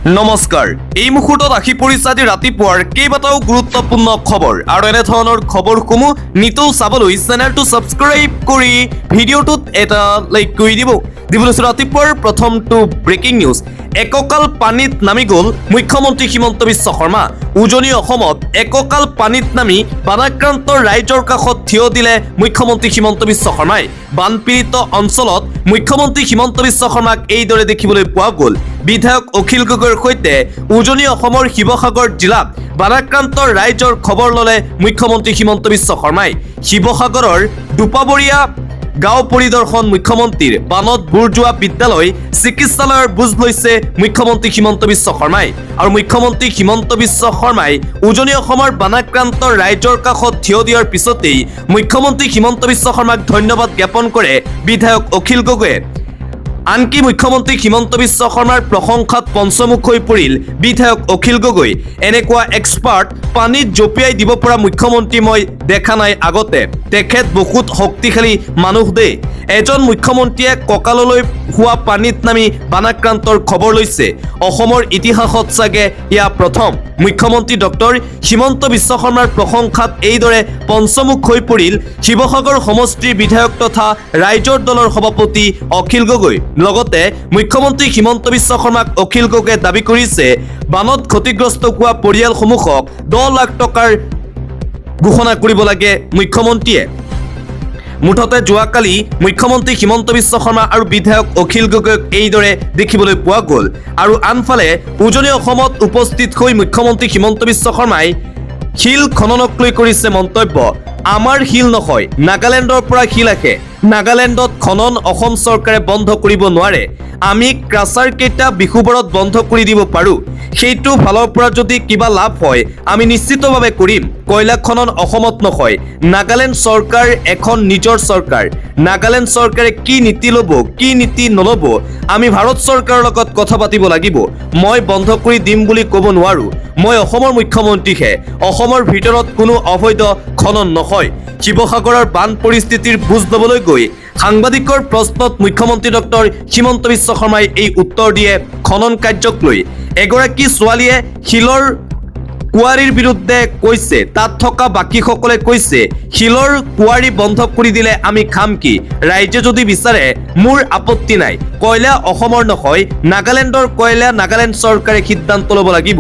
নমস্কাৰ এই মুহূৰ্তত আহি পৰিছে আজি ৰাতিপুৱাৰ কেইবাটাও গুৰুত্বপূৰ্ণ খবৰ আৰু এনে ধৰণৰ খবৰসমূহ নিতৌ চাবলৈ চেনেলটো ছাবস্ক্ৰাইব কৰি ভিডিঅ'টোত এটা লাইক কৰি দিবলৈ ৰাতিপুৱাৰ প্ৰথমটো ব্ৰেকিং নিউজ এককাল পানীত নামি গ'ল মুখ্যমন্ত্ৰী হিমন্ত বিশ্ব শৰ্মা উজনি অসমত এককাল পানীত নামি বানাক্ৰান্ত ৰাইজৰ কাষত থিয় দিলে মুখ্যমন্ত্ৰী হিমন্ত বিশ্ব শৰ্মাই বানপীড়িত অঞ্চলত মুখ্যমন্ত্ৰী হিমন্ত বিশ্ব শৰ্মাক এইদৰে দেখিবলৈ পোৱা গ'ল বিধায়ক অখিল গগৈৰ সৈতে উজনি অসমৰ শিৱসাগৰ জিলাত বানাক্ৰান্ত ৰাইজৰ খবৰ ল'লে মুখ্যমন্ত্ৰী হিমন্ত বিশ্ব শৰ্মাই শিৱসাগৰৰ দুপাবৰীয়া গাঁও পৰিদৰ্শন মুখ্যমন্ত্ৰীৰ বানত বুৰ যোৱা বিদ্যালয় চিকিৎসালয়ৰ বুজ লৈছে মুখ্যমন্ত্ৰী হিমন্ত বিশ্ব শৰ্মাই আৰু মুখ্যমন্ত্ৰী হিমন্ত বিশ্ব শৰ্মাই উজনি অসমৰ বানাক্ৰান্ত ৰাইজৰ কাষত থিয় দিয়াৰ পিছতেই মুখ্যমন্ত্ৰী হিমন্ত বিশ্ব শৰ্মাক ধন্যবাদ জ্ঞাপন কৰে বিধায়ক অখিল গগৈয়ে আনকি মুখ্যমন্ত্ৰী হিমন্ত বিশ্ব শৰ্মাৰ প্ৰশংসাত পঞ্চমুখ হৈ পৰিল বিধায়ক অখিল গগৈ এনেকুৱা এক্সপাৰ্ট পানীত জপিয়াই দিব পৰা মুখ্যমন্ত্ৰী মই দেখা নাই আগতে তেখেত বহুত শক্তিশালী মানুহ দেই এজন মুখ্যমন্ত্ৰীয়ে কঁকাললৈ হোৱা পানীত নামি বানাক্ৰান্তৰ খবৰ লৈছে অসমৰ ইতিহাসত চাগে ইয়া প্ৰথম মুখ্যমন্ত্ৰী ডক্টৰ হিমন্ত বিশ্ব শৰ্মাৰ প্ৰশংসাত এইদৰে পঞ্চমুখ হৈ পৰিল শিৱসাগৰ সমষ্টিৰ বিধায়ক তথা ৰাইজৰ দলৰ সভাপতি অখিল গগৈ লগতে মুখ্যমন্ত্ৰী হিমন্ত বিশ্ব শৰ্মাক অখিল গগৈয়ে দাবী কৰিছে বানত ক্ষতিগ্ৰস্ত হোৱা পৰিয়ালসমূহক 10 লাখ টকাৰ ঘোষণা কৰিব লাগে মুখ্যমন্ত্ৰীয়ে মুঠতে যোৱাকালি মুখ্যমন্ত্ৰী হিমন্ত বিশ্ব শৰ্মা আৰু বিধায়ক অখিল গগৈক এইদৰে দেখিবলৈ পোৱা গ'ল আৰু আনফালে উজনি অসমত উপস্থিত হৈ মুখ্যমন্ত্ৰী হিমন্ত বিশ্ব শৰ্মাই শিল খননক লৈ কৰিছে মন্তব্য আমাৰ শিল নহয় নাগালেণ্ডৰ পৰা শিল আহে নাগালেণ্ডত খনন অসম চৰকাৰে বন্ধ কৰিব নোৱাৰে আমি ক্ৰাছাৰ কেইটা বিহুবাৰত বন্ধ কৰি দিব পাৰোঁ সেইটো ফালৰ পৰা যদি কিবা লাভ হয় আমি নিশ্চিতভাৱে কৰিম কয়লা খনন অসমত নহয় নাগালেণ্ড চৰকাৰ এখন নিজৰ চৰকাৰ নাগালেণ্ড চৰকাৰে কি নীতি ল'ব কি নীতি নল'ব আমি ভাৰত চৰকাৰৰ লগত কথা পাতিব লাগিব মই বন্ধ কৰি দিম বুলি ক'ব নোৱাৰোঁ মই অসমৰ মুখ্যমন্ত্ৰীহে অসমৰ ভিতৰত কোনো অবৈধ খনন নহয় শিৱসাগৰৰ বান পৰিস্থিতিৰ বুজ ল'বলৈ গৈ সাংবাদিকৰ প্ৰশ্নত মুখ্যমন্ত্ৰী ডক্টৰ হিমন্ত বিশ্ব শৰ্মাই এই উত্তৰ দিয়ে খনন কাৰ্যক লৈ এগৰাকী ছোৱালীয়ে শিলৰ কুৱাৰীৰ বিৰুদ্ধে কৈছে তাত থকা বাকীসকলে কৈছে শিলৰ কুৱাৰী বন্ধ কৰি দিলে আমি খাম কি ৰাইজে যদি বিচাৰে মোৰ আপত্তি নাই কয়লা অসমৰ নহয় নাগালেণ্ডৰ কয়লা নাগালেণ্ড চৰকাৰে সিদ্ধান্ত ল'ব লাগিব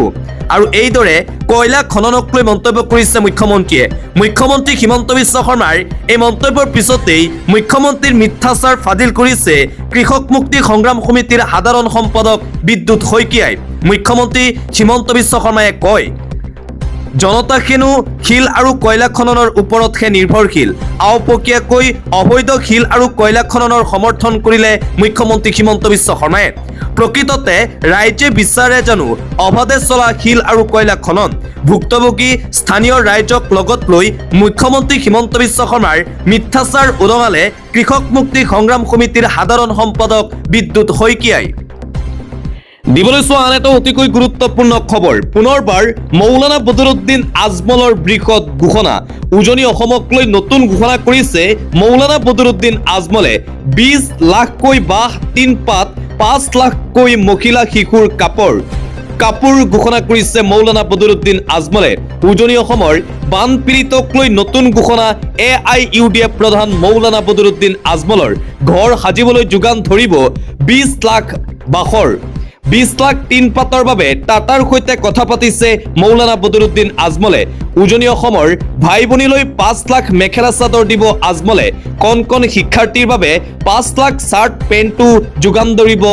আৰু এইদৰে কয়লা খননক লৈ মন্তব্য কৰিছে মুখ্যমন্ত্ৰী হিমন্ত বিশ্ব শৰ্মাৰ এই মন্তব্যৰ পিছতেই মুখ্যমন্ত্ৰীৰ মিথ্যাচাৰ ফাদিল কৰিছে কৃষক মুক্তি সংগ্ৰাম সমিতিৰ সাধাৰণ সম্পাদক বিদ্যুৎ শইকীয়াই মুখ্যমন্ত্ৰী হিমন্ত বিশ্ব শৰ্মাই কয় জনতা হেনো শিল আৰু কয়লা খননৰ ওপৰতহে নিৰ্ভৰশীল আওপকীয়াকৈ অবৈধ শিল আৰু কয়লা খননৰ সমৰ্থন কৰিলে মুখ্যমন্ত্ৰী হিমন্ত বিশ্ব শৰ্মাই প্ৰকৃততে ৰাইজে বিচাৰে জানো অবাধে চলা শিল আৰু কয়লা খনন ভুক্তভোগী স্থানীয় ৰাইজক লগত লৈ মুখ্যমন্ত্ৰী হিমন্ত বিশ্ব শৰ্মাৰ মিথ্যাচাৰ উদঙালে কৃষক মুক্তি সংগ্ৰাম সমিতিৰ সাধাৰণ সম্পাদক বিদ্যুৎ শইকীয়াই দিবলৈ চোৱা আন এটা অতিকৈ গুৰুত্বপূৰ্ণ খবৰ পুনৰবাৰ মৌলানা বদৰুদ্দিন আজমলৰ বৃহৎ ঘোষণা উজনি অসমক লৈ নতুন ঘোষণা কৰিছে মৌলানা বদৰুদ্দিন আজমলে 20 লাখকৈ বাঁহ 3 পাত 5 লাখকৈ মহিলা শিশুৰ কাপোৰ ঘোষণা কৰিছে মৌলানা বদৰুদ্দিন আজমলে উজনি অসমৰ বানপীড়িতক লৈ নতুন ঘোষণা AIUDF প্ৰধান মৌলানা বদৰুদ্দিন আজমলৰ ঘৰ সাজিবলৈ যোগান ধৰিব 20 লাখ বাঁহৰ 20 লাখ 3 পাতৰ বাবে টাটাৰ সৈতে কথা পাতিছে মৌলানা বদৰুদ্দিন আজমলে উজনি অসমৰ ভাই ভনীলৈ 5 লাখ মেখেলা চাদৰ দিব আজমলে কণ শিক্ষাৰ্থীৰ বাবে 5 লাখ চাৰ্ট পেণ্টটো যোগান ধৰিব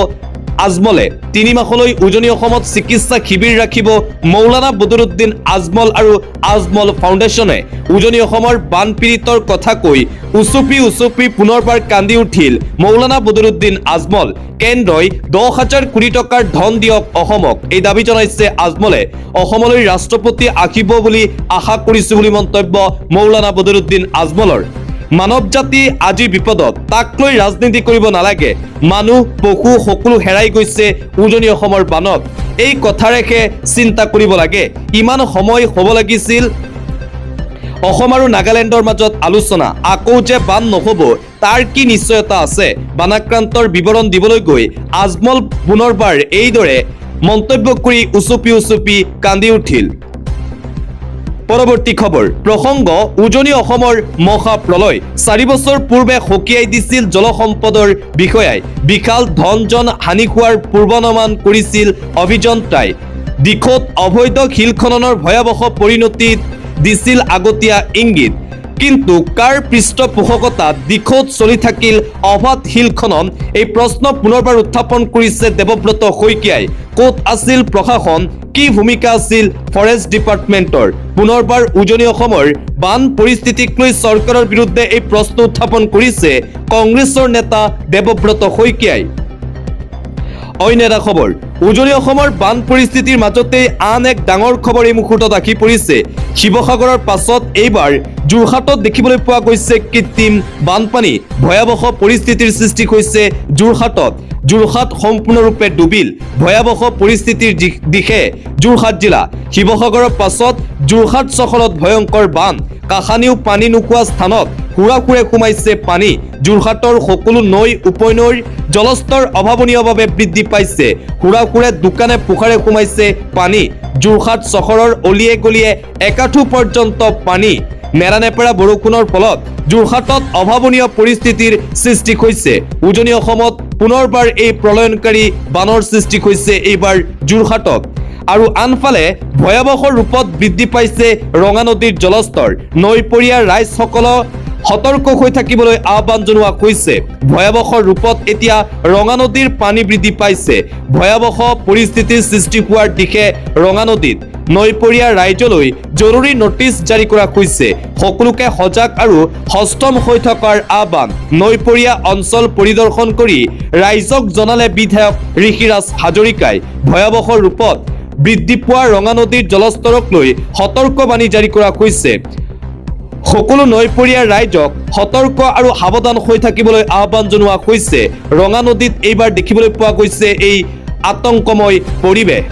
আজমলে 3 মাহলৈ উজনি অসমত চিকিৎসা শিবিৰ ৰাখিব মৌলানা বদৰুদ্দিন আজমল আৰু আজমল ফাউণ্ডেশ্যনে উজনি অসমৰ বানপীড়িতৰ কথা কৈ উচুপি পুনৰবাৰ কান্দি উঠিল মৌলানা বদৰুদ্দিন আজমল কেন্দ্ৰই 10,000 কোটি টকাৰ ধন দিয়ক অসমক এই দাবী জনাইছে আজমলে অসমলৈ ৰাষ্ট্ৰপতি আহিব বুলি আশা কৰিছো বুলি মন্তব্য মৌলানা বদৰুদ্দিন আজমলৰ মানৱ জাতি আজি বিপদত তাক লৈ ৰাজনীতি কৰিব নালাগে মানুহ পশু সকলো হেৰাই গৈছে উজনি অসমৰ বানত এই কথাৰেহে চিন্তা কৰিব লাগে ইমান সময় হ'ব লাগিছিল অসম আৰু নাগালেণ্ডৰ মাজত আলোচনা আকৌ যে বান নহব তাৰ কি নিশ্চয়তা আছে বানাক্ৰান্তৰ বিৱৰণ দিবলৈ গৈ আজমল পুনৰবাৰ এইদৰে মন্তব্য কৰি উচুপি কান্দি উঠিল। পৰৱৰ্তী খবৰ প্ৰসংগ উজনি অসমৰ মহাপ্ৰলয় 4 বছৰ পূৰ্বে সকীয়াই দিছিল জলসম্পদৰ বিষয়াই বিশাল ধন হানি হোৱাৰ পূৰ্বানুমান কৰিছিল অভিযন্তাই দিখৌত অবৈধ শিল খননৰ ভয়াৱহ পৰিণতিত দিছিল আগতীয়া ইংগিত কিন্তু কাৰ পৃষ্ঠপোষকতাত দিখৌত চলি থাকিল অবাধ শিল খনন এই প্ৰশ্ন পুনৰবাৰ উত্থাপন কৰিছে দেৱব্ৰত শইকীয়াই ক'ত আছিল প্ৰশাসন কি ভূমিকা আছিল ফৰেষ্ট ডিপাৰ্টমেণ্টৰ পুনৰবাৰ উজনি অসমৰ বান পৰিস্থিতিক লৈ চৰকাৰৰ বিৰুদ্ধে এই প্ৰশ্ন উত্থাপন কৰিছে কংগ্ৰেছৰ নেতা দেৱব্ৰত শইকীয়াই। অন্য এটা খবৰ উজনি অসমৰ বান পৰিস্থিতিৰ মাজতে আন এক ডাঙৰ খবৰ এই মুহূৰ্তত আহি পৰিছে শিৱসাগৰৰ পাছত এইবাৰ যোৰহাটত দেখিবলৈ পোৱা গৈছে কৃত্ৰিম বানপানী ভয়াৱহ পৰিস্থিতিৰ সৃষ্টি হৈছে যোৰহাটত যোৰহাট সম্পূৰ্ণৰূপে ডুবিল ভয়াৱহ পৰিস্থিতিৰ দিশে যোৰহাট জিলা শিৱসাগৰৰ পাছত যোৰহাট চহৰত ভয়ংকৰ বান কাহানিও পানী নোখোৱা স্থানত হুৰাহুৰে সোমাইছে পানী যোৰহাটৰ সকলো নৈ উপনৈৰ জলস্তৰ অভাৱনীয়ভাৱে বৃদ্ধি পাইছে হুৰাহুৰে দোকানে পোখাৰে সোমাইছে পানী যোৰহাট চহৰৰ অলিয়ে গলিয়ে একাঠু পৰ্যন্ত পানী নেৰানেপেৰা বৰষুণৰ ফলত যোৰহাটত অভাৱনীয় পৰিস্থিতিৰ সৃষ্টি হৈছে উজনি অসমত পুনৰবাৰ এই প্ৰলয়নকাৰী বানৰ সৃষ্টি হৈছে এইবাৰ যোৰহাটত আৰু আনফালে ভয়াৱহ ৰূপত বৃদ্ধি পাইছে ৰঙা নদীৰ জলস্তৰ নৈপৰীয়া ৰাইজসকলক সতৰ্ক হৈ থাকিবলৈ আহ্বান জনোৱা হৈছে ভয়াৱহ ৰূপত এতিয়া ৰঙা নদীৰ পানী বৃদ্ধি পাইছে ভয়াৱহ পৰিস্থিতিৰ সৃষ্টি হোৱাৰ দিশে ৰঙা নদীত নৈপৰীয়া ৰাইজলৈ জৰুৰী নোটিছ জাৰি কৰা হৈছে সকলোকে সজাগ আৰু সষ্টম হৈ থকাৰ আহ্বান নৈপৰীয়া অঞ্চল পৰিদৰ্শন কৰি ৰাইজক জনালে বিধায়ক ঋষিৰাজ হাজৰিকাই ভয়াৱহ ৰূপত বৃদ্ধি পোৱা ৰঙা নদীৰ জলস্তৰক লৈ সতৰ্কবাণী জাৰি কৰা হৈছে সকলো নৈপৰীয়া ৰাইজক সতৰ্ক আৰু সাৱধান হৈ থাকিবলৈ আহ্বান জনোৱা হৈছে ৰঙা নদীত এইবাৰ দেখিবলৈ পোৱা গৈছে এই আতংকময় পৰিৱেশ।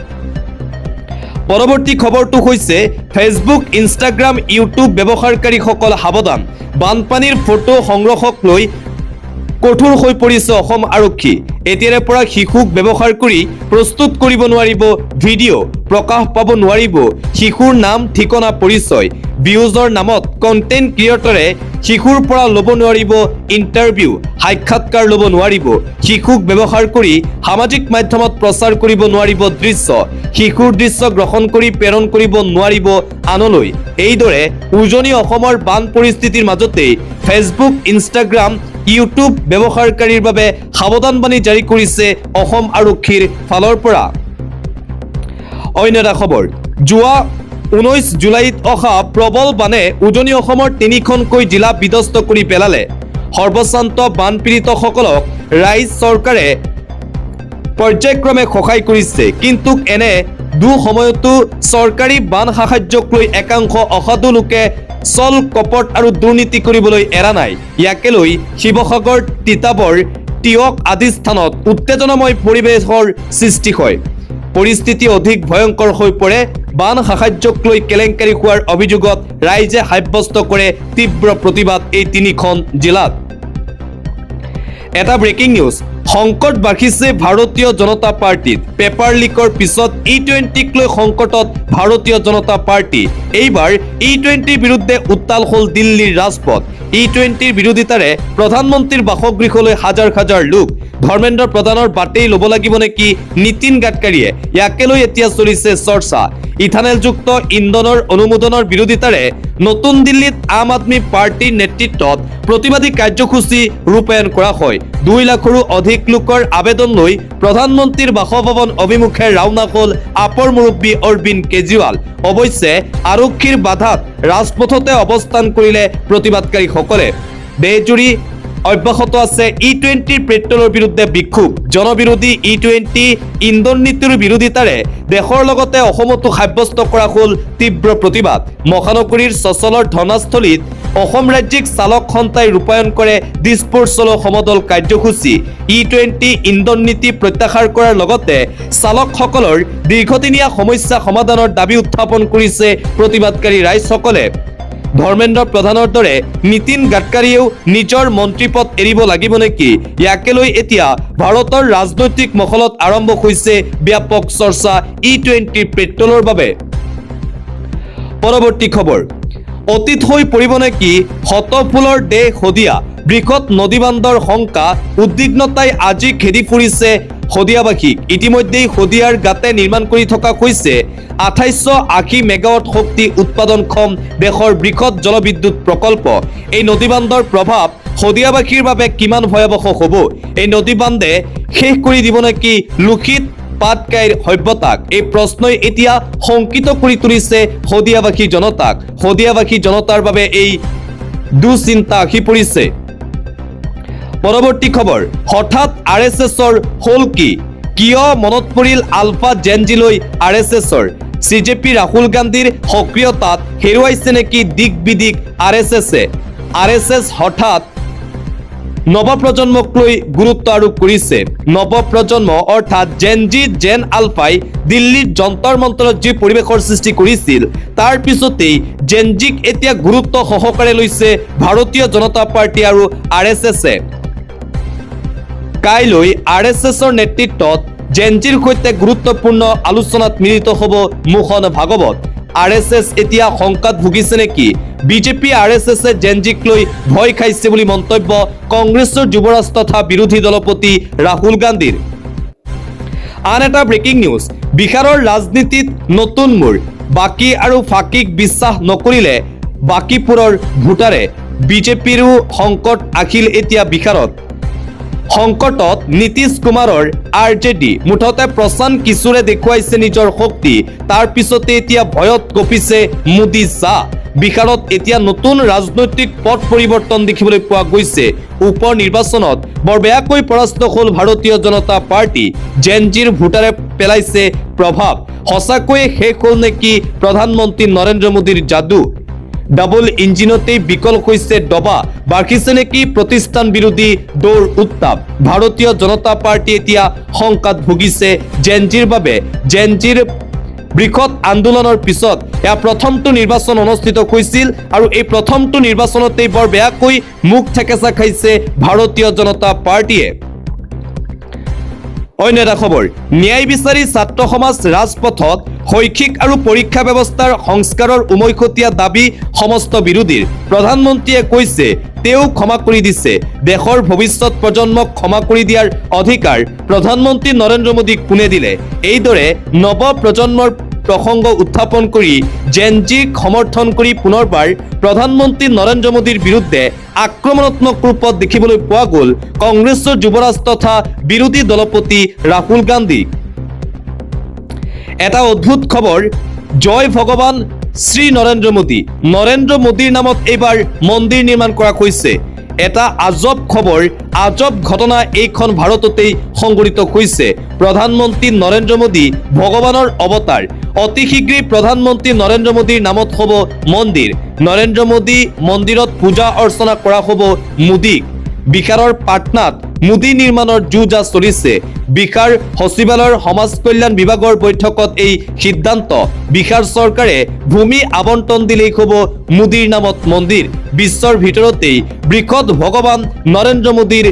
পৰৱৰ্তী খবৰটো হৈছে ফেচবুক ইনষ্টাগ্ৰাম ইউটিউব ব্যৱহাৰকাৰীসকল সাৱধান বানপানীৰ ফটো সংগ্ৰহক লৈ কঠোৰ হৈ পৰিছে অসম আৰক্ষী এতিয়াৰে পৰা শিশুক ব্যৱহাৰ কৰি প্ৰস্তুত কৰিব নোৱাৰিব ভিডিঅ' প্ৰকাশ পাব নোৱাৰিব শিশুৰ নাম ঠিকনা পৰিচয় ভিউজৰ নামত কণ্টেণ্ট ক্ৰিয়েটৰে শিশুৰ পৰা ল'ব নোৱাৰিব ইণ্টাৰভিউ সাক্ষাৎকাৰ ল'ব নোৱাৰিব শিশুক ব্যৱহাৰ কৰি সামাজিক মাধ্যমত প্ৰচাৰ কৰিব নোৱাৰিব দৃশ্য শিশুৰ দৃশ্য গ্ৰহণ কৰি প্ৰেৰণ কৰিব নোৱাৰিব আনলৈ এইদৰে উজনি অসমৰ বান পৰিস্থিতিৰ মাজতে ফেচবুক ইনষ্টাগ্ৰাম ইউটিউব ব্যৱহাৰকাৰীৰ বাবে সাৱধানবাণী জাৰি কৰিছে অসম আৰক্ষীৰ ফালৰ পৰা। অন্য এটা খবৰ যোৱা 19 জুলাইত অহা প্ৰবল বানে উজনি অসমৰ 3খনকৈ জিলা বিধ্বস্ত কৰি পেলালে সৰ্বশান্ত বানপীড়িতসকলক ৰাইজ চৰকাৰে পৰ্যায়ক্ৰমে সহায় কৰিছে কিন্তু এনে দুঃসময়তো চৰকাৰী বান সাহায্যক লৈ একাংশ অসাধু লোকে চল কপট আৰু দুৰ্নীতি কৰিবলৈ এৰা নাই ইয়াকে লৈ শিৱসাগৰ তিতাবৰ টিয়ক আদি স্থানত উত্তেজনাময় পৰিৱেশৰ সৃষ্টি হয় পৰিস্থিতি অধিক ভয়ংকৰ হৈ পৰে বান সাহায্যক লৈ কেলেংকাৰী হোৱাৰ অভিযোগত ৰাইজে সাব্যস্ত কৰে তীব্ৰ প্ৰতিবাদ এই 3খন জিলাত। এটা ব্ৰেকিং নিউজ সংকট বাঢ়িছে ভাৰতীয় জনতা পাৰ্টিত পেপাৰ লিকৰ পিছত E20ক লৈ সংকটত ভাৰতীয় জনতা পাৰ্টি এইবাৰ E20ৰ বিৰুদ্ধে উত্তাল হ'ল দিল্লীৰ ৰাজপথ E20ৰ বিৰোধিতাৰে প্ৰধানমন্ত্ৰীৰ বাসগৃহলৈ হাজাৰ হাজাৰ লোক ধৰ্মেন্দ্ৰ প্ৰধানৰ বাটেই ল'ব লাগিব নেকি নীতিন গাডকাৰীয়ে ইয়াকে লৈ এতিয়া চলিছে চৰ্চা ইথানেলযুক্ত ইন্ধনৰ অনুমোদনৰ বিৰোধিতাৰে নতুন দিল্লীত আম আদমি পাৰ্টিৰ নেতৃত্বত প্ৰতিবাদী কাৰ্যসূচী ৰূপায়ণ কৰা হয় 2 লাখৰো অধিক লোকৰ আবেদন লৈ প্ৰধানমন্ত্ৰীৰ বাসভৱন অভিমুখে ৰাওনা হ'ল আপৰ মুৰব্বী অৰবিন্দ কেজৰিৱাল অৱশ্যে আৰক্ষীৰ বাধাত ৰাজপথতে অৱস্থান কৰিলে প্ৰতিবাদকাৰীসকলে বেজুৰি অব্যাহত আছে E20ৰ পেট্ৰলৰ বিৰুদ্ধে বিক্ষোভ জনবিৰোধী E20 ইন্ধন নীতিৰ বিৰোধিতাৰে দেশৰ লগতে অসমতো সাব্যস্ত কৰা হ'ল তীব্ৰ প্ৰতিবাদ মহানগৰীৰ সচলৰ ধৰ্ণাস্থলীত অসম ৰাজ্যিক চালক সন্থাই ৰূপায়ণ কৰে দিছপুৰ চলো সমদল কাৰ্যসূচী E20 ইন্ধন নীতি প্ৰত্যাহাৰ কৰাৰ লগতে চালকসকলৰ দীৰ্ঘদিনীয়া সমস্যা সমাধানৰ দাবী উত্থাপন কৰিছে প্ৰতিবাদকাৰী ৰাইজসকলে ধৰ্মেন্দ্ৰ প্ৰধানৰ দৰে নীতিন গাডকাৰীয়েও নিজৰ মন্ত্ৰীপদ এৰিব লাগিব নেকি? ইয়াকে লৈ এতিয়া ভাৰতৰ ৰাজনৈতিক মহলত আৰম্ভ হৈছে ব্যাপক চৰ্চা E20 পেট্ৰলৰ বাবে। পৰৱৰ্তী খবৰ, অতীত হৈ পৰিব নেকি শতফুলৰ দেহ শদিয়া? বৃহৎ নদীবান্ধৰ শংকা, উদ্বিগ্নতাই আজি খেদি ফুৰিছে শদিয়াবাসীক। ইতিমধ্যেই শদিয়াৰ গাতে নিৰ্মাণ কৰি থকা হৈছে 2880 মেগাৱাট শক্তি উৎপাদনক্ষম দেশৰ বৃহৎ জলবিদ্যুৎ প্ৰকল্প। এই নদীবান্ধৰ প্ৰভাৱ শদিয়াবাসীৰ বাবে কিমান ভয়াৱহ হ'ব? এই নদীবান্ধে শেষ কৰি দিব নেকি লুখিত পাটকাইৰ সভ্যতাক? এই প্ৰশ্নই এতিয়া শংকিত কৰি তুলিছে শদিয়াবাসী জনতাক। শদিয়াবাসী জনতাৰ বাবে এই দুশ্চিন্তা আহি পৰিছে। পৰৱৰ্তী খবৰ, হঠাৎ RSSৰ হ'ল কি? কিয় মনত পৰিল আলফা জেনজিলৈ RSSৰ? CJP ৰাহুল গান্ধীৰ সক্ৰিয়তাত হেৰুৱাইছে নেকি দিক বিদিক RSSে? RSS হঠাৎ নৱপ্ৰজন্মক লৈ গুৰুত্ব আৰোপ কৰিছে। নৱপ্ৰজন্ম অৰ্থাৎ জেন আলফাই দিল্লীৰ যন্তৰ মন্তৰত যি পৰিৱেশৰ সৃষ্টি কৰিছিল, তাৰ পিছতেই জেনজিক এতিয়া গুৰুত্ব সহকাৰে লৈছে ভাৰতীয় জনতা পাৰ্টি আৰু RSSে। কাইলৈ RSSৰ নেতৃত্বত জেনজিৰ সৈতে গুৰুত্বপূৰ্ণ আলোচনাত মিলিত হ'ব মোহন ভাগৱত। RSS এতিয়া শংকাত ভুগিছে নেকি? বিজেপি RSSে জেনজিক লৈ ভয় খাইছে বুলি মন্তব্য কংগ্ৰেছৰ যুৱৰাজ তথা বিৰোধী দলপতি ৰাহুল গান্ধীৰ। আন এটা ব্ৰেকিং নিউজ, বিহাৰৰ ৰাজনীতিত নতুন মূৰ। বাকী আৰু ফাঁকিক বিশ্বাস নকৰিলে বাকীপুৰৰ ভোটাৰে। বিজেপিৰো সংকট আহিল এতিয়া বিহাৰত। সংকটত নীতিশ কুমাৰৰ RJD। মুঠতে প্ৰশান্ত কিশোৰে দেখুৱাইছে নিজৰ শক্তি, তাৰ পিছতে এতিয়া ভয়ত কঁপিছে মোদী শাহ। বিহাৰত এতিয়া নতুন ৰাজনৈতিক পথ পৰিৱৰ্তন দেখিবলৈ পোৱা গৈছে। উপ নিৰ্বাচনত বৰ বেয়াকৈ পৰাস্ত হ'ল ভাৰতীয় জনতা পাৰ্টি। জেনজিৰ ভোটাৰে পেলাইছে প্ৰভাৱ। সঁচাকৈয়ে শেষ হ'ল নেকি প্ৰধানমন্ত্ৰী নৰেন্দ্ৰ মোদীৰ যাদু? ডাবল ইঞ্জিনতেই বিকল হৈছে ডবা। বাঢ়িছে নেকি প্ৰতিষ্ঠান বিৰোধী দৌৰ উত্তাপ? ভাৰতীয় জনতা পাৰ্টি এতিয়া শংকাত ভুগিছে জেনজিৰ বাবে। জেনজিৰ বৃহৎ আন্দোলনৰ পিছত এয়া প্ৰথমটো নিৰ্বাচন অনুষ্ঠিত হৈছিল আৰু এই প্ৰথমটো নিৰ্বাচনতেই বৰ বেয়াকৈ মুখ ঠেকেচা খাইছে ভাৰতীয় জনতা পাৰ্টিয়ে। অন্য এটা খবৰ, ন্যায় বিচাৰি ছাত্ৰ সমাজ ৰাজপথত। শৈক্ষিক আৰু পৰীক্ষা ব্যৱস্থাৰ সংস্কাৰৰ উমৈহতীয়া দাবী সমস্ত বিৰোধীৰ। প্ৰধানমন্ত্ৰীয়ে কৈছে তেওঁ ক্ষমা কৰি দিছে। দেশৰ ভৱিষ্যত প্ৰজন্মক ক্ষমা কৰি দিয়াৰ অধিকাৰ প্ৰধানমন্ত্ৰী নৰেন্দ্ৰ মোদীক কোনে দিলে? এইদৰে নৱ প্ৰজন্মৰ প্ৰসংগ উত্থাপন কৰি জেনজিক সমৰ্থন কৰি পুনৰবাৰ প্ৰধানমন্ত্ৰী নৰেন্দ্ৰ মোদীৰ বিৰুদ্ধে আক্ৰমণাত্মক ৰূপত দেখিবলৈ পোৱা গ'ল কংগ্ৰেছৰ যুৱৰাজ তথা বিৰোধী দলপতি ৰাহুল গান্ধী। এটা অদ্ভুত খবৰ, জয় ভগৱান শ্ৰী নৰেন্দ্ৰ মোদী। নৰেন্দ্ৰ মোদীৰ নামত এইবাৰ মন্দিৰ নিৰ্মাণ কৰা হৈছে। এটা আজব খবৰ, আজব ঘটনা এইখন ভাৰততেই সংঘটিত হৈছে। প্ৰধানমন্ত্ৰী নৰেন্দ্ৰ মোদী ভগৱানৰ অৱতাৰ। অতি শীঘ্ৰেই প্ৰধানমন্ত্ৰী নৰেন্দ্ৰ মোদীৰ নামত হ'ব মন্দিৰ। নৰেন্দ্ৰ মোদী মন্দিৰত পূজা অৰ্চনা কৰা হ'ব মোদীক। বিহাৰৰ পাটনাত মোদী নিৰ্মাণৰ যো-জা চলিছে। বিহাৰ সচিবালয়ৰ সমাজ কল্যাণ বিভাগৰ বৈঠকত এই সিদ্ধান্ত। বিহাৰ চৰকাৰে ভূমি আবণ্টন দিলেই হ'ব মোদীৰ নামত মন্দিৰ। বিশ্বৰ ভিতৰতেই বৃহৎ ভগৱান নৰেন্দ্ৰ মোদীৰ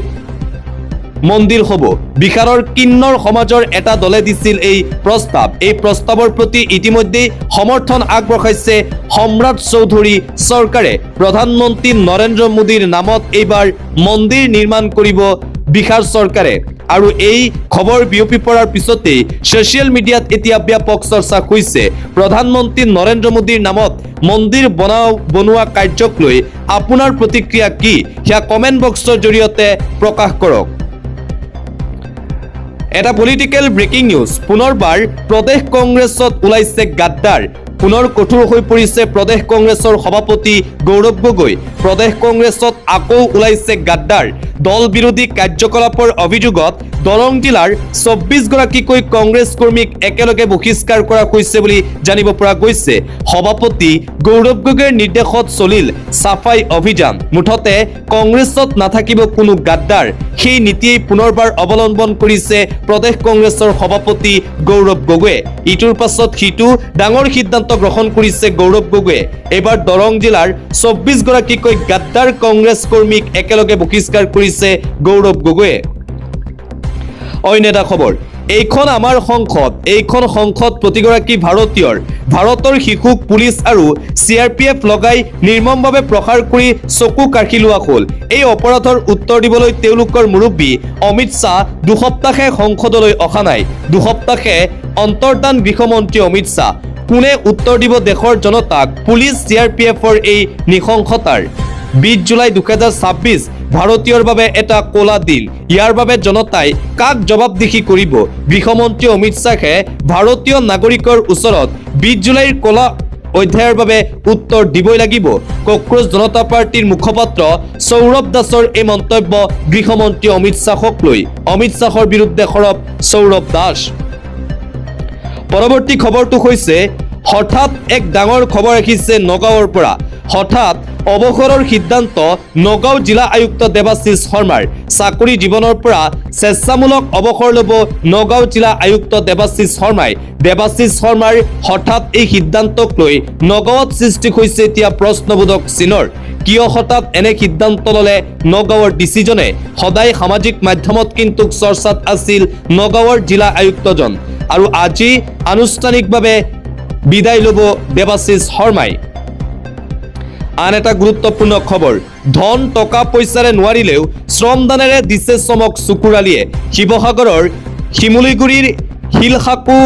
মন্দিৰ হ'ব। বিহাৰৰ কিন্নৰ সমাজৰ এটা দলে দিছিল এই প্ৰস্তাৱ। এই প্ৰস্তাৱৰ প্ৰতি ইতিমধ্যেই সমৰ্থন আগবঢ়াইছে সম্ৰাট চৌধুৰী চৰকাৰে। প্ৰধানমন্ত্ৰী নৰেন্দ্ৰ মোদীৰ নামত এইবাৰ মন্দিৰ নিৰ্মাণ কৰিব বিহাৰ চৰকাৰে। আৰু এই খবৰ বিয়পি পৰাৰ পিছতেই ছ'চিয়েল মিডিয়াত এতিয়া ব্যাপক চৰ্চা হৈছে। প্ৰধানমন্ত্ৰী নৰেন্দ্ৰ মোদীৰ নামত মন্দিৰ বনোৱা কাৰ্যক লৈ আপোনাৰ প্ৰতিক্ৰিয়া কি? সেয়া কমেণ্ট বক্সৰ জৰিয়তে প্ৰকাশ কৰক। এটা পলিটিকেল ব্ৰেকিং নিউজ, পুনৰবাৰ প্ৰদেশ কংগ্ৰেছত ওলাইছে গাদ্দাৰ। পুনৰ কঠোৰ হৈ পৰিছে প্ৰদেশ কংগ্ৰেছৰ সভাপতি গৌৰৱ গগৈ। প্ৰদেশ কংগ্ৰেছত আকৌ ওলাইছে গাদ্দাৰ। দল বিৰোধী কাৰ্যকলাপৰ অভিযোগত দৰং জিলাৰ 24 গৰাকীকৈ কংগ্ৰেছ কৰ্মীক একেলগে বহিষ্কাৰ কৰা হৈছে বুলি জানিব পৰা গৈছে। সভাপতি গৌৰৱ গগৈৰ নিৰ্দেশত চলিল চাফাই অভিযান। মুঠতে কংগ্ৰেছত নাথাকিব কোনো গাদ্দাৰ, সেই নীতিয়েই পুনৰবাৰ অৱলম্বন কৰিছে প্ৰদেশ কংগ্ৰেছৰ সভাপতি গৌৰৱ গগৈয়ে। ইটোৰ পাছত সিটো ডাঙৰ সিদ্ধান্ত গ্ৰহণ কৰিছে গৌৰৱ গগৈয়ে। এইবাৰ দৰং জিলাৰ 24 গৰাকীকৈ গাদ্দাৰ কংগ্ৰেছ কৰ্মীক একেলগে বহিষ্কাৰ কৰিছে কৰিছে গৌৰৱ গগৈয়ে। অন্য এটা খবৰ, এইখন আমাৰ সংসদ, এইখন সংসদ প্ৰতিগৰাকী ভাৰতৰ শিশুক পুলিচ আৰু CRPF লগাই নিৰ্মমভাৱে প্ৰহাৰ কৰি চকু কাঢ়ি লোৱা হ'ল। এই অপৰাধৰ উত্তৰ দিবলৈ তেওঁলোকৰ মুৰব্বী অমিত শ্বাহ দুসপ্তাহে সংসদলৈ অহা নাই। দুসপ্তাহে অন্তৰ্ধান গৃহমন্ত্ৰী অমিত শ্বাহ। কোনে উত্তৰ দিব দেশৰ জনতাক পুলিচ CRPFৰ এই নৃশংসতাৰ? 20 জুলাই 2026 ভাৰতীয়ৰ বাবে এটা ক'লা দিন। ইয়াৰ বাবে জনতাই কাক জবাবদিহি কৰিব? গৃহমন্ত্ৰী অমিত শ্বাহে ভাৰতীয় নাগৰিকৰ ওচৰত 20 জুলাইৰ ক'লা অধ্যায়ৰ বাবে উত্তৰ দিবই লাগিব। কক্ৰোচ জনতা পাৰ্টিৰ মুখপাত্ৰ সৌৰভ দাসৰ এই মন্তব্য গৃহমন্ত্ৰী অমিত শ্বাহক লৈ। অমিত শ্বাহৰ বিৰুদ্ধে সৰব সৌৰভ দাস। পৰৱৰ্তী খবৰটো হৈছে হঠাৎ এক ডাঙৰ খবৰ আহিছে নগাঁৱৰ পৰা। হঠাৎ অৱসৰৰ সিদ্ধান্ত নগাঁও জিলা আয়ুক্ত দেৱাশিষ শৰ্মাৰ। চাকৰি জীৱনৰ পৰা স্বেচ্ছামূলক অৱসৰ ল'ব নগাঁও জিলা আয়ুক্ত দেৱাশিষ শৰ্মাই। দেৱাশিষ শৰ্মাৰ হঠাৎ এই সিদ্ধান্তক লৈ নগাঁৱত সৃষ্টি হৈছে এতিয়া প্ৰশ্নবোধক চিনৰ। কিয় হঠাৎ এনে সিদ্ধান্ত ল'লে নগাঁৱৰ ডিচিজনে? সদায় সামাজিক মাধ্যমত কিন্তু চৰ্চাত আছিল নগাঁৱৰ জিলা আয়ুক্তজন, আৰু আজি আনুষ্ঠানিকভাৱে বিদায় ল'ব দেৱাশিষ শৰ্মাই। আন এটা গুৰুত্বপূৰ্ণ খবৰ, ধন টকা পইচাৰে নোৱাৰিলেও শ্ৰমদানেৰে দিছে চমক চুকুৰ আলীয়ে। শিৱসাগৰৰ শিমুলীগুৰিৰ শিলসাকু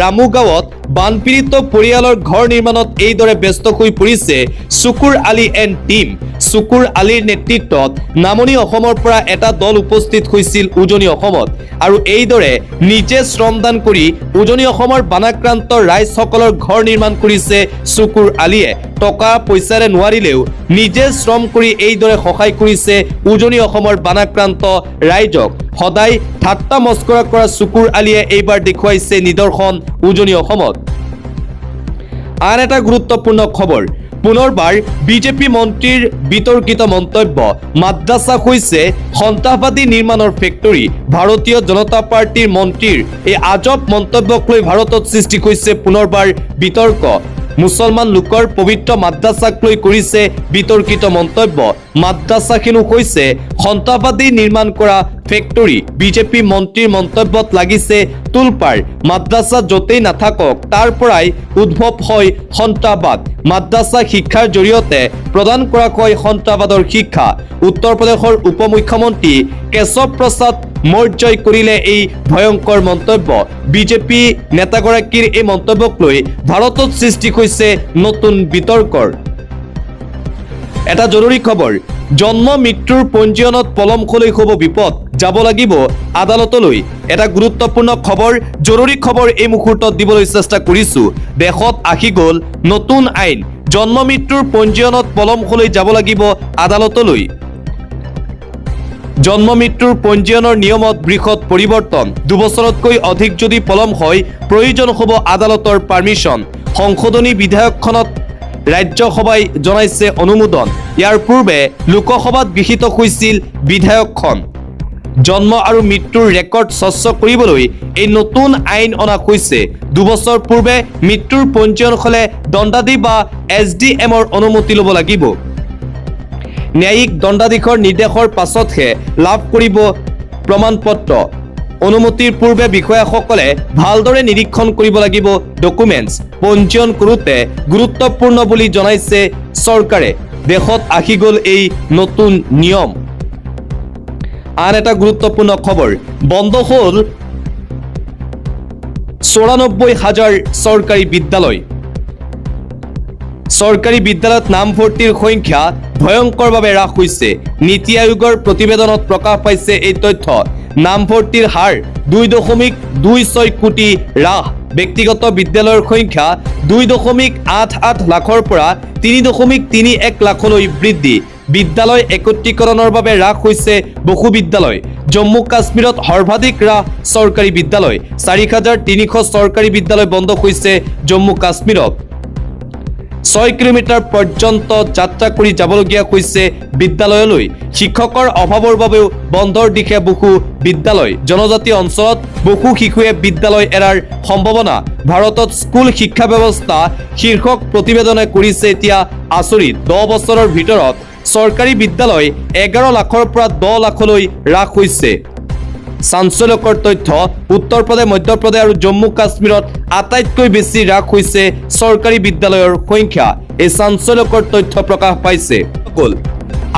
ৰামুগাঁৱত বানপীড়িত পৰিয়ালৰ ঘৰ নিৰ্মাণত এইদৰে ব্যস্ত হৈ পৰিছে চুকুৰ আলী এণ্ড টিম। চুকুৰ আলীৰ নেতৃত্বত নামনি অসমৰ পৰা এটা দল উপস্থিত হৈছিল উজনি অসমত, আৰু এইদৰে নিজে শ্ৰমদান কৰি উজনি অসমৰ বানাক্ৰান্ত ৰাইজসকলৰ ঘৰ নিৰ্মাণ কৰিছে চুকুৰ আলীয়ে। টকা পইচাৰে নোৱাৰিলেও নিজে শ্ৰম কৰি এইদৰে সহায় কৰিছে উজনি অসমৰ বানাক্ৰান্ত ৰাইজক। সদায় ঠাট্টা মস্কৰা কৰা চুকুৰ আলীয়ে এইবাৰ দেখুৱাইছে নিদৰ্শন উজনি অসমত। আন এটা গুৰুত্বপূৰ্ণ খবৰ, পুনৰবাৰ বিজেপি মন্ত্ৰীৰ বিতৰ্কিত মন্তব্য, মাদ্ৰাছা হৈছে সন্ত্ৰাসবাদী নিৰ্মাণৰ ফেক্টৰী। ভাৰতীয় জনতা পাৰ্টিৰ মন্ত্ৰীৰ এই আজব মন্তব্যক লৈ ভাৰতত সৃষ্টি হৈছে পুনৰবাৰ বিতৰ্ক। মুছলমান লোকৰ পবিত্ৰ মাদ্ৰাছাক লৈ কৰিছে বিতৰ্কিত মন্তব্য। মাদ্ৰাছাখিনো হৈছে সন্ত্ৰাসবাদী নিৰ্মাণ কৰা ফেক্টৰী। বিজেপি মন্ত্ৰীৰ মন্তব্যত লাগিছে তোলপাৰ। মাদ্ৰাছা য'তেই নাথাকক তাৰ পৰাই উদ্ভৱ হয় সন্ত্ৰাসবাদ। মাদ্ৰাছা শিক্ষাৰ জৰিয়তে প্ৰদান কৰা হয় সন্ত্ৰাসবাদৰ শিক্ষা। উত্তৰ প্ৰদেশৰ উপ মুখ্যমন্ত্ৰী কেশৱ প্ৰসাদ মৌৰ্যই কৰিলে এই ভয়ংকৰ মন্তব্য। বিজেপি নেতাগৰাকীৰ এই মন্তব্যক লৈ ভাৰতত সৃষ্টি হৈছে নতুন বিতৰ্কৰ। এটা জৰুৰী খবৰ, জন্ম মৃত্যুৰ পঞ্জীয়নত পলমকৈ হ'ব বিপদ, যাব লাগিব আদালতলৈ। এটা গুৰুত্বপূৰ্ণ খবৰ, জৰুৰী খবৰ এই মুহূৰ্তত দিবলৈ চেষ্টা কৰিছো। দেশত আহি গ'ল নতুন আইন, জন্ম মৃত্যুৰ পঞ্জীয়নত পলমকৈ যাব লাগিব আদালতলৈ। জন্ম মৃত্যুৰ পঞ্জীয়নৰ নিয়মত বৃহৎ পৰিৱৰ্তন। 2 বছৰতকৈ অধিক যদি পলম হয় প্ৰয়োজন হ'ব আদালতৰ পাৰ্মিশ্যন। সংশোধনী বিধেয়কখনত ৰাজ্যসভাই জনাইছে অনুমোদন। ইয়াৰ পূৰ্বে লোকসভাত গৃহীত হৈছিল বিধেয়কখন। জন্ম আৰু মৃত্যুৰ ৰেকৰ্ড স্বচ্ছ কৰিবলৈ এই নতুন আইন অনা হৈছে। 2 বছৰ পূৰ্বে মৃত্যুৰ পঞ্জীয়ন হ'লে দণ্ডাধীশ বা SDMৰ অনুমতি ল'ব লাগিব। ন্যায়িক দণ্ডাধীশৰ নিৰ্দেশৰ পাছতহে লাভ কৰিব প্ৰমাণপত্ৰ। অনুমতিৰ পূৰ্বে বিষয়াসকলে ভালদৰে নিৰীক্ষণ কৰিব লাগিব ডকুমেণ্টছ। পঞ্জীয়ন কৰোঁতে গুৰুত্বপূৰ্ণ বুলি জনাইছে চৰকাৰে। দেশত আহি গ'ল এই নতুন নিয়ম। আন এটা গুৰুত্বপূৰ্ণ খবৰ, বন্ধ হ'ল 94,000 চৰকাৰী বিদ্যালয়। চৰকাৰী বিদ্যালয়ত নামভৰ্তিৰ সংখ্যা ভয়ংকৰভাৱে হ্ৰাস হৈছে। নীতি আয়োগৰ প্ৰতিবেদনত প্ৰকাশ পাইছে এই তথ্য। নামভৰ্তিৰ হাৰ 2.26 কোটি হ্ৰাস। ব্যক্তিগত বিদ্যালয়ৰ সংখ্যা 2.88 লাখৰ পৰা 3.31 লাখলৈ বৃদ্ধি। বিদ্যালয় একত্ৰীকৰণৰ বাবে হ্ৰাস হৈছে বহু বিদ্যালয়। জম্মু কাশ্মীৰত সৰ্বাধিক হ্ৰাস চৰকাৰী বিদ্যালয়। 4,300 চৰকাৰী বিদ্যালয় বন্ধ হৈছে জম্মু কাশ্মীৰত। 6 কিলোমিটাৰ পৰ্যন্ত যাত্ৰা কৰি যাবলগীয়া হৈছে বিদ্যালয়লৈ। শিক্ষকৰ অভাৱৰ বাবেও বন্ধৰ দিশে বহু বিদ্যালয়। জনজাতীয় অঞ্চলত বহু শিশুৱে বিদ্যালয় এৰাৰ সম্ভাৱনা। ভাৰতত স্কুল শিক্ষা ব্যৱস্থা শীৰ্ষক প্ৰতিবেদনে কৰিছে এতিয়া আচৰিত। 10 বছৰৰ ভিতৰত চৰকাৰী বিদ্যালয় 11 লাখৰ পৰা 10 লাখলৈ হ্ৰাস হৈছে। চাঞ্চল্যকৰ তথ্য, উত্তৰ প্ৰদেশ, মধ্যপ্ৰদেশ আৰু জম্মু কাশ্মীৰত আটাইতকৈ বেছি হ্ৰাস হৈছে চৰকাৰী বিদ্যালয়ৰ সংখ্যা। এই চাঞ্চল্যকৰ তথ্য প্ৰকাশ পাইছে।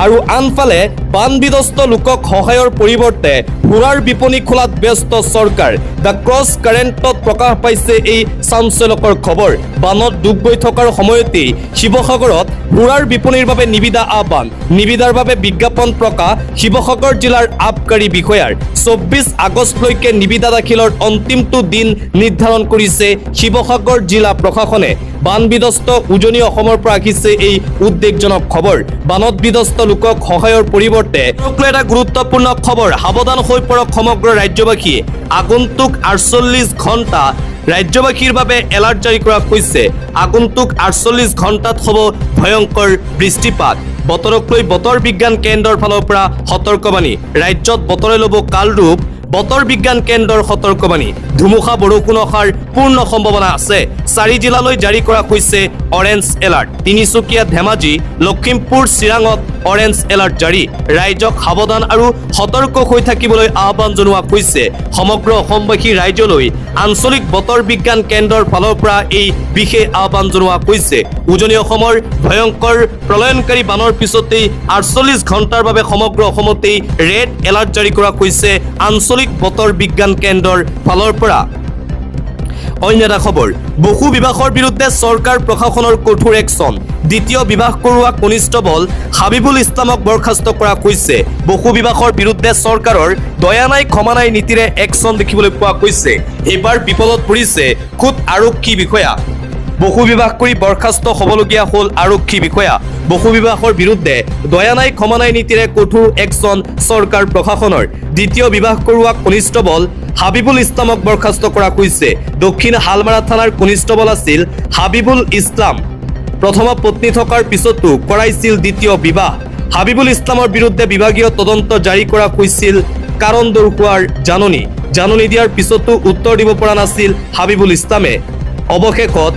আৰু আনফালে বানবিধ্বস্ত লোকক সহায়ৰ পৰিৱৰ্তে সুৰাৰ বিপণী খোলাত ব্যস্ত চৰকাৰ। দ্য ক্ৰছ কাৰেণ্টত প্ৰকাশ পাইছে এই চাঞ্চল্যকৰ খবৰ। বানত ডুব গৈ থকাৰ সময়তেই শিৱসাগৰত সুৰাৰ বিপণীৰ বাবে নিবিদা আহ্বান। নিবিদাৰ বাবে বিজ্ঞাপন প্ৰকাশ। শিৱসাগৰ জিলাৰ আবকাৰী বিষয়াৰ 24 আগষ্টলৈকে নিবিদা দাখিলৰ অন্তিমটো দিন নিৰ্ধাৰণ কৰিছে শিৱসাগৰ জিলা প্ৰশাসনে। বানবিধ্বস্ত উজনি অসমৰ পৰা আহিছে এই উদ্বেগজনক খবৰ। বানত বিধ্বস্ত লোকক সহায়ৰ পৰিৱৰ্তে এটা গুৰুত্বপূৰ্ণ খবৰ। সাৱধান হৈ পৰক সমগ্ৰ ৰাজ্যবাসীয়ে। আগন্তুক 48 ঘণ্টা ৰাজ্যবাসীৰ বাবে এলাৰ্ট জাৰি কৰা হৈছে। আগন্তুক 48 ঘণ্টাত হ'ব ভয়ংকৰ বৃষ্টিপাত। বতৰক লৈ বতৰ বিজ্ঞান কেন্দ্ৰৰ ফালৰ পৰা সতৰ্কবাণী। ৰাজ্যত বতৰে ল'ব কাল ৰূপ। বতৰ বিজ্ঞান কেন্দ্ৰৰ সতৰ্কবাণী। ধুমুহা বৰষুণ অহাৰ পূৰ্ণ সম্ভাৱনা আছে। 4 জিলালৈ জাৰি কৰা হৈছে অৰেঞ্জ এলাৰ্ট। তিনিচুকীয়া, ধেমাজি, লখিমপুৰ, চিৰাঙত অৰেঞ্জ এলাৰ্ট জাৰি। ৰাইজক সাৱধান আৰু সতৰ্ক হৈ থাকিবলৈ আহ্বান জনোৱা হৈছে। সমগ্ৰ অসমবাসী ৰাইজলৈ আঞ্চলিক বতৰ বিজ্ঞান কেন্দ্ৰৰ ফালৰ পৰা এই বিশেষ আহ্বান জনোৱা হৈছে। উজনি অসমৰ ভয়ংকৰ প্ৰলয়নকাৰী বানৰ পিছতেই 48 ঘণ্টাৰ বাবে সমগ্ৰ অসমতেই ৰেড এলাৰ্ট জাৰি কৰা হৈছে আঞ্চলিক বতৰ বিজ্ঞান কেন্দ্ৰৰ ফালৰ পৰা। অন্য এটা খবৰ, বসু বিভাগৰ বিৰুদ্ধে চৰকাৰ প্ৰশাসনৰ কঠোৰ একশ্যন। দ্বিতীয় বিভাগ কৰোৱা কনিষ্টবল হাবিবুল ইছলামক বৰখাস্ত কৰা হৈছে। বসু বিভাগৰ বিৰুদ্ধে চৰকাৰৰ দয়া নাই ক্ষমা নাই নীতিৰে একশ্যন দেখিবলৈ পোৱা গৈছে। এইবাৰ বিপদত পৰিছে খোদ আৰক্ষী বিষয়া। বসু বিভাগ কৰি বৰখাস্ত হ'বলগীয়া হ'ল আৰক্ষী বিষয়া। বসু বিভাগৰ বিৰুদ্ধে দয়া নাই ক্ষমা নাই নীতিৰে কঠোৰ একশ্যন চৰকাৰ প্ৰশাসনৰ। দ্বিতীয় বিভাগ কৰোৱা কনিষ্টবল হাবিবুল ইছলামক বৰখাস্ত কৰা হৈছে। দক্ষিণ হালমাৰা থানাৰ কনিষ্টবল আছিল হাবিবুল ইছলাম। প্ৰথম পত্নী থকাৰ পিছতো কৰাইছিল দ্বিতীয় বিবাহ। হাবিবুল ইছলামৰ বিৰুদ্ধে বিভাগীয় তদন্ত জাৰি কৰা হৈছিল। কাৰণ দৰ্শোৱাৰ জাননী দিয়াৰ পিছতো উত্তৰ দিব পৰা নাছিল হাবিবুল ইছলামে। অৱশেষত